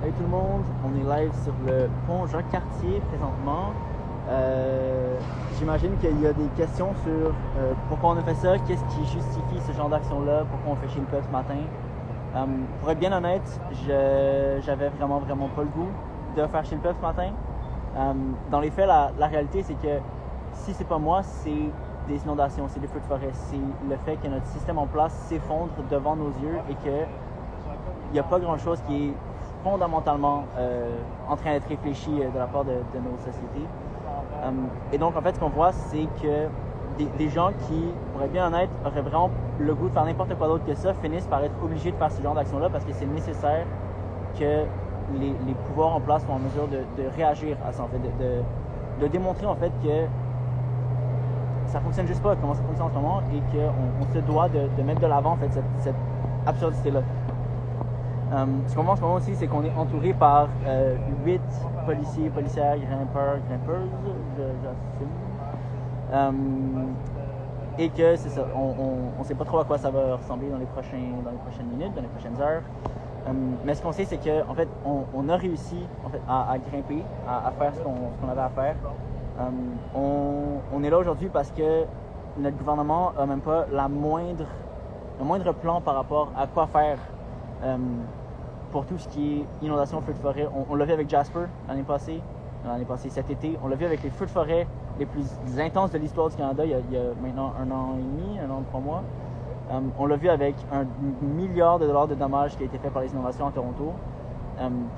Hey tout le monde, on est live sur le pont Jacques-Cartier présentement. J'imagine qu'il y a des questions sur pourquoi on a fait ça, qu'est-ce qui justifie ce genre d'action-là, pourquoi on fait chez le peuple ce matin. Pour être bien honnête, j'avais vraiment pas le goût de faire chez le peuple ce matin. Dans les faits, la réalité c'est que si c'est pas moi, c'est des inondations, c'est des feux de forêt, c'est le fait que notre système en place s'effondre devant nos yeux et qu'il n'y a pas grand-chose qui est fondamentalement en train d'être réfléchi de la part de nos sociétés. Et donc, en fait, ce qu'on voit, c'est que des gens qui, pour être bien honnête, auraient vraiment le goût de faire n'importe quoi d'autre que ça, finissent par être obligés de faire ce genre d'action-là parce que c'est nécessaire que les pouvoirs en place soient en mesure de réagir à ça, en fait, de démontrer, en fait, que ça fonctionne juste pas, comment ça fonctionne en ce moment, et qu'on se doit de mettre de l'avant, en fait, cette absurdité-là. Ce qu'on voit en ce moment aussi, c'est qu'on est entouré par 8 policiers, policières, grimpeuses, j'assume. Et que c'est ça, on sait pas trop à quoi ça va ressembler dans les prochaines minutes, dans les prochaines heures. Mais ce qu'on sait, c'est qu'en fait, on a réussi en fait, à grimper, à faire ce qu'on avait à faire. On est là aujourd'hui parce que notre gouvernement a même pas le moindre plan par rapport à quoi faire pour tout ce qui est inondation, feux de forêt. On l'a vu avec Jasper l'année passée, cet été. On l'a vu avec les feux de forêt les plus intenses de l'histoire du Canada il y a maintenant 1 an et demi, 1 an et 3 mois. On l'a vu avec 1 milliard de dollars de dommages qui a été fait par les inondations en Toronto.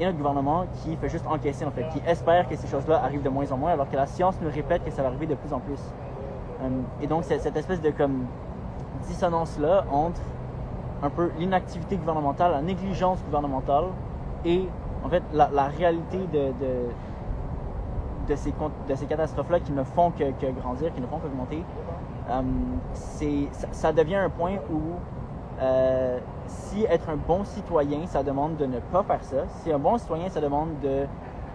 Et notre gouvernement qui fait juste encaisser, en fait, qui espère que ces choses-là arrivent de moins en moins, alors que la science nous répète que ça va arriver de plus en plus. Et donc, c'est cette espèce de dissonance-là entre un peu l'inactivité gouvernementale, la négligence gouvernementale et, en fait, la réalité de ces catastrophes-là qui ne font que grandir, qui ne font qu'augmenter. Ça devient un point où si être un bon citoyen, ça demande de ne pas faire ça. Si un bon citoyen, ça demande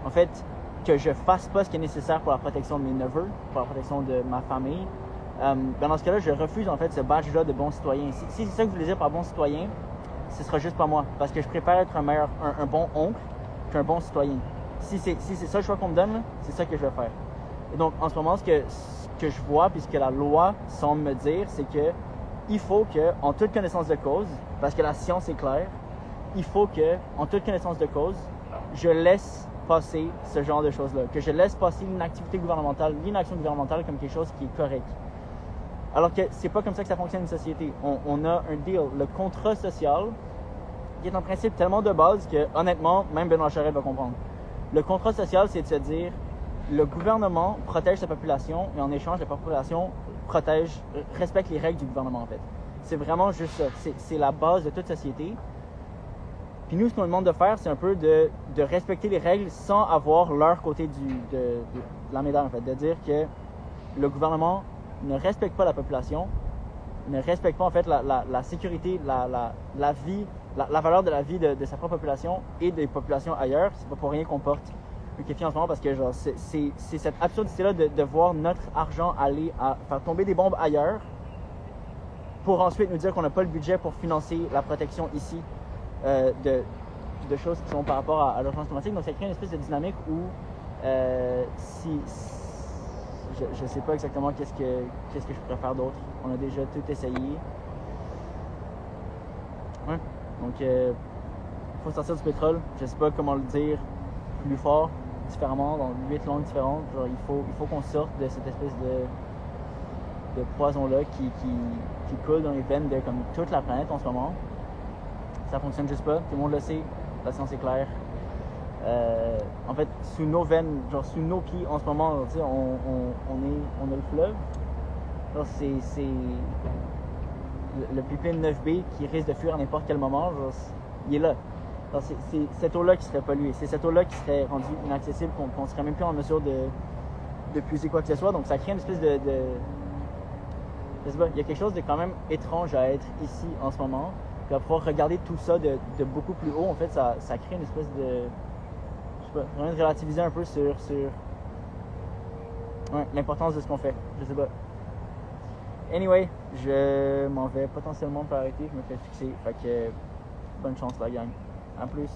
en fait, que je fasse pas ce qui est nécessaire pour la protection de mes neveux, pour la protection de ma famille. Dans ce cas-là, je refuse en fait ce badge-là de bon citoyen. Si c'est ça que vous voulez dire par bon citoyen, ce sera juste pas moi, parce que je préfère être un bon oncle qu'un bon citoyen. Si c'est ça le choix qu'on me donne, c'est ça que je vais faire. Et donc, en ce moment, ce que je vois, puisque la loi semble me dire, c'est que il faut que, en toute connaissance de cause, parce que la science est claire, il faut que, en toute connaissance de cause, je laisse passer ce genre de choses-là, que je laisse passer l'inaction gouvernementale comme quelque chose qui est correct. Alors que c'est pas comme ça que ça fonctionne une société. On a un deal, le contrat social, qui est en principe tellement de base que, honnêtement, même Benoît Charest va comprendre. Le contrat social, c'est de se dire, le gouvernement protège sa population et en échange, la population respecte les règles du gouvernement, en fait. C'est vraiment juste ça. C'est la base de toute société. Puis nous, ce qu'on nous demande de faire, c'est un peu de respecter les règles sans avoir leur côté de la médaille, en fait. De dire que le gouvernement ne respecte pas la population, ne respecte pas, en fait, la sécurité, la vie, la valeur de la vie de sa propre population et des populations ailleurs. C'est pas pour rien qu'on porte un kéfi en ce moment, parce que genre, c'est cette absurdité-là de voir notre argent aller à faire tomber des bombes ailleurs pour ensuite nous dire qu'on n'a pas le budget pour financer la protection ici de choses qui sont par rapport à l'urgence climatique. Donc ça crée une espèce de dynamique où je sais pas exactement qu'est-ce que je pourrais faire d'autre. On a déjà tout essayé. Ouais. Donc faut sortir du pétrole. Je sais pas comment le dire plus fort, différemment, dans 8 langues différentes. Genre, il faut qu'on sorte de cette espèce de poison-là qui coule dans les veines de comme toute la planète en ce moment. Ça fonctionne juste pas, tout le monde le sait, la science est claire. En fait, sous nos veines, genre sous nos pieds en ce moment, tu sais, on a le fleuve. Genre, c'est le pipeline 9B qui risque de fuir à n'importe quel moment, genre, il est là. C'est cette eau-là qui serait polluée, c'est cette eau-là qui serait rendue inaccessible, qu'on serait même plus en mesure de puiser quoi que ce soit. Donc ça crée une espèce de je sais pas, il y a quelque chose de quand même étrange à être ici en ce moment. Puis à pouvoir regarder tout ça de beaucoup plus haut, en fait, ça crée une espèce de, je sais pas, vraiment de relativiser un peu sur l'importance de ce qu'on fait. Je sais pas. Anyway, je m'en vais potentiellement me faire arrêter, je me fais fixer. Fait que bonne chance la gang. À plus.